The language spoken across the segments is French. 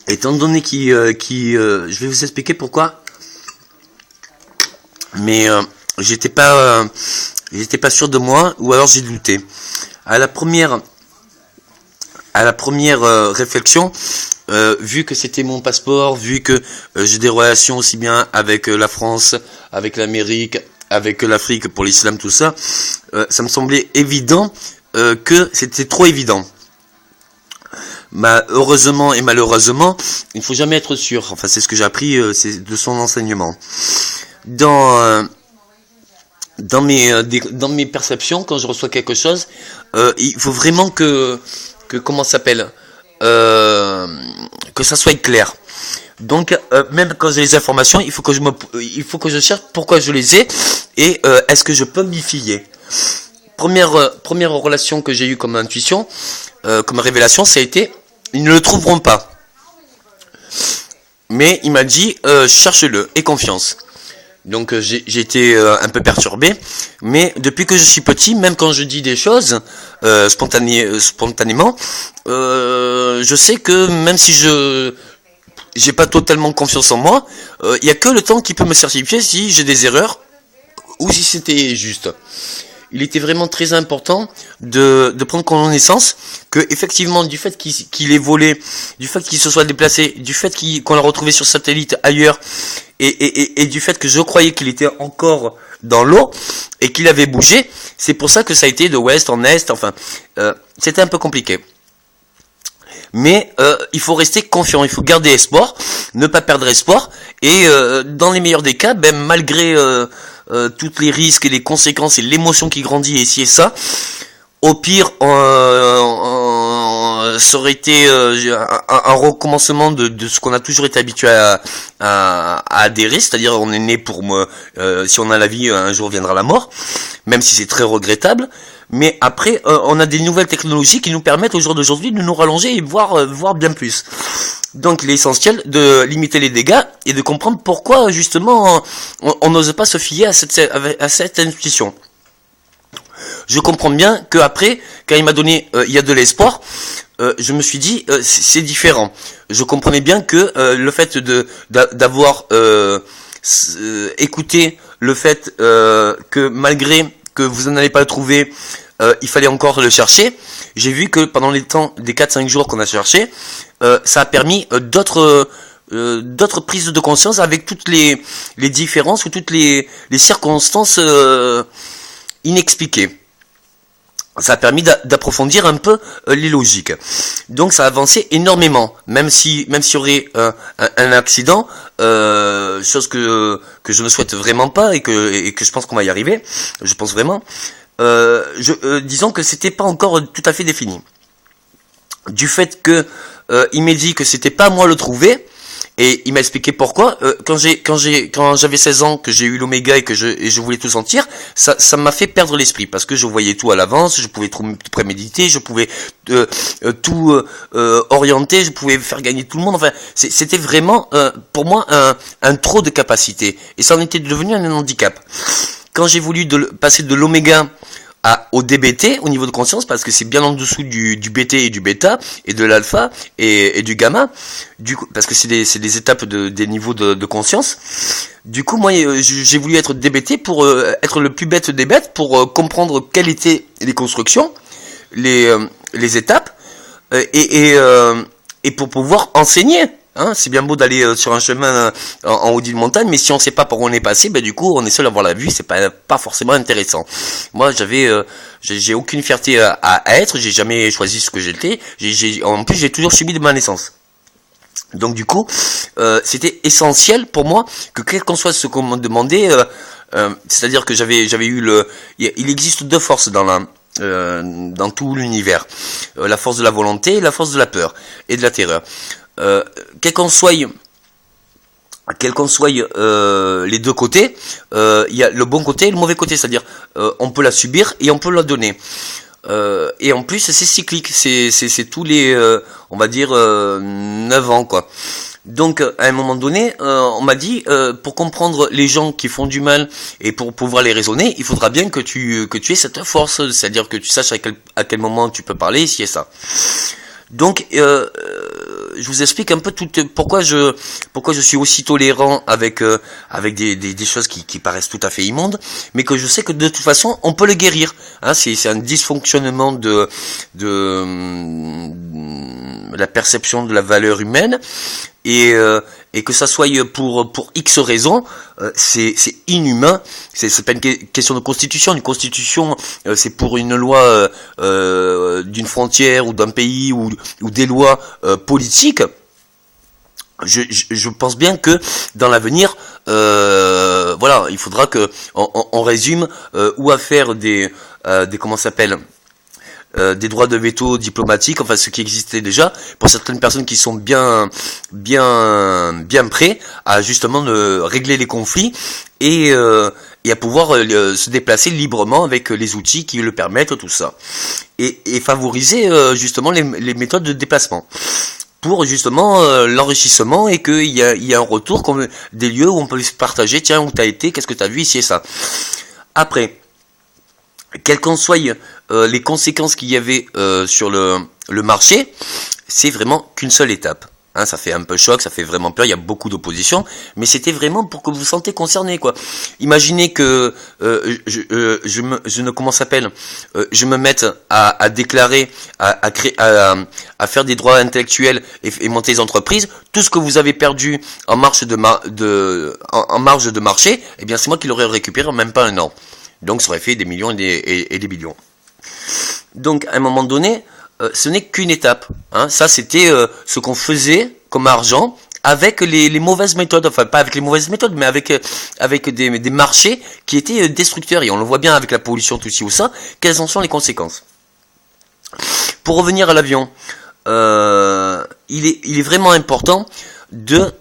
étant donné je vais vous expliquer pourquoi, mais j'étais pas sûr de moi, ou alors j'ai douté. À la première réflexion, vu que c'était mon passeport, vu que j'ai des relations aussi bien avec la France, avec l'Amérique, avec l'Afrique pour l'islam, tout ça, ça me semblait évident que c'était trop évident. Heureusement et malheureusement, il ne faut jamais être sûr. Enfin, c'est ce que j'ai appris c'est de son enseignement. Dans mes perceptions, quand je reçois quelque chose, il faut vraiment que comment ça s'appelle, que ça soit clair. Donc même quand j'ai les informations, il faut que je cherche pourquoi je les ai et est-ce que je peux m'y fier. Première relation que j'ai eue comme intuition, comme révélation, ça a été ils ne le trouveront pas. Mais il m'a dit cherche-le et confiance. Donc j'ai été un peu perturbé, mais depuis que je suis petit, même quand je dis des choses spontanément, je sais que même si j'ai pas totalement confiance en moi, il y a que le temps qui peut me certifier si j'ai des erreurs ou si c'était juste. Il était vraiment très important de prendre connaissance que effectivement du fait qu'il ait volé, du fait qu'il se soit déplacé, du fait qu'on l'a retrouvé sur satellite ailleurs, et du fait que je croyais qu'il était encore dans l'eau et qu'il avait bougé, c'est pour ça que ça a été de ouest en est, enfin c'était un peu compliqué. Mais il faut rester confiant, il faut garder espoir, ne pas perdre espoir, et dans les meilleurs des cas, ben malgré tous les risques et les conséquences et l'émotion qui grandit et ci et ça, au pire ça aurait été un recommencement de ce qu'on a toujours été habitué à adhérer, c'est-à-dire on est né pour si on a la vie, un jour viendra la mort, même si c'est très regrettable. Mais après, on a des nouvelles technologies qui nous permettent au jour d'aujourd'hui de nous rallonger et voir bien plus. Donc il est essentiel de limiter les dégâts et de comprendre pourquoi justement on n'ose pas se fier à cette intuition. Je comprends bien que après, quand il m'a donné il y a de l'espoir, je me suis dit c'est différent. Je comprenais bien que le fait d'avoir écouté le fait que malgré que vous n'en avez pas le trouvé, il fallait encore le chercher. J'ai vu que pendant les temps des 4-5 jours qu'on a cherché, ça a permis d'autres prises de conscience avec toutes les différences ou toutes les circonstances inexpliquées. Ça a permis d'approfondir un peu les logiques. Donc ça a avancé énormément, même s'il y aurait un accident, chose que je ne souhaite vraiment pas et que je pense qu'on va y arriver. Je pense vraiment. Disons que c'était pas encore tout à fait défini. Du fait que il m'a dit que c'était pas à moi le trouver. Et il m'a expliqué pourquoi. Quand j'avais 16 ans, que j'ai eu l'oméga et que je voulais tout sentir, ça m'a fait perdre l'esprit parce que je voyais tout à l'avance, je pouvais tout préméditer, je pouvais tout orienter, je pouvais faire gagner tout le monde. Enfin, c'était vraiment pour moi un trop de capacité et ça en était devenu un handicap. Quand j'ai voulu passer de l'oméga au DBT, au niveau de conscience, parce que c'est bien en dessous du BT et du bêta, et de l'alpha et du gamma, parce que c'est des étapes des niveaux de conscience. Du coup, moi, j'ai voulu être DBT pour être le plus bête des bêtes, pour comprendre quelles étaient les constructions, les étapes, et pour pouvoir enseigner. Hein, c'est bien beau d'aller sur un chemin en haut d'une montagne, mais si on sait pas par où on est passé, ben du coup on est seul à voir la vue, c'est pas forcément intéressant. Moi j'ai aucune fierté à être, j'ai jamais choisi ce que j'étais, en plus j'ai toujours subi de ma naissance. Donc du coup c'était essentiel pour moi que quel qu'on soit ce qu'on me demandait, c'est-à-dire que j'avais eu il existe deux forces dans tout l'univers, la force de la volonté et la force de la peur et de la terreur. Quel qu'on soit les deux côtés, il y a le bon côté et le mauvais côté, c'est-à-dire on peut la subir et on peut la donner. Et en plus c'est cyclique, c'est tous les on va dire 9 ans quoi. Donc à un moment donné, on m'a dit pour comprendre les gens qui font du mal et pour pouvoir les raisonner, il faudra bien que tu aies cette force, c'est-à-dire que tu saches à quel moment tu peux parler, si et ça. Donc je vous explique un peu pourquoi je suis aussi tolérant avec des choses qui paraissent tout à fait immondes, mais que je sais que de toute façon on peut le guérir. Hein, c'est un dysfonctionnement de la perception de la valeur humaine, et que ça soit pour X raisons, c'est inhumain. C'est pas une question de constitution. Une constitution, c'est pour une loi d'une frontière ou d'un pays, ou des lois politiques. Je pense bien que dans l'avenir, voilà, il faudra que on résume ou à faire des comment ça s'appelle, des droits de veto diplomatiques, enfin ce qui existait déjà, pour certaines personnes qui sont bien prêts à justement régler les conflits, et à pouvoir se déplacer librement avec les outils qui le permettent, tout ça, et favoriser justement les méthodes de déplacement, pour justement l'enrichissement, et qu'il y a un retour, comme des lieux où on peut se partager, tiens, où t'as été, qu'est-ce que t'as vu ici et ça. Après, quelles qu'en soient les conséquences qu'il y avait sur le marché, c'est vraiment qu'une seule étape. Hein, ça fait un peu choc, ça fait vraiment peur, il y a beaucoup d'opposition, mais c'était vraiment pour que vous vous sentez concerné, quoi. Imaginez que je me mette à déclarer, à créer, à faire des droits intellectuels et monter des entreprises. Tout ce que vous avez perdu en marge de marché, eh bien c'est moi qui l'aurais récupéré en même pas un an. Donc ça aurait fait des millions et des billions. Donc à un moment donné, ce n'est qu'une étape. Hein. Ça c'était ce qu'on faisait comme argent avec les mauvaises méthodes. Enfin pas avec les mauvaises méthodes, mais avec des marchés qui étaient destructeurs. Et on le voit bien avec la pollution, tout ci ou ça. Quelles en sont les conséquences? Pour revenir à l'avion, il est vraiment important de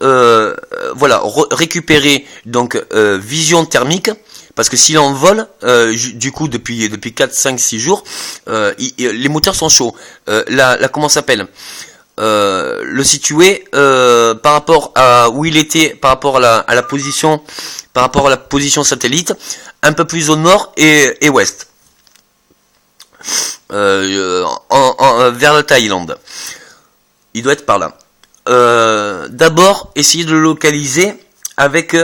récupérer donc vision thermique. Parce que s'il en vole, du coup, depuis 4, 5, 6 jours, les moteurs sont chauds. Comment ça s'appelle, le situer par rapport à où il était, par rapport à la position satellite, un peu plus au nord et ouest, vers la Thaïlande. Il doit être par là. D'abord, essayer de le localiser avec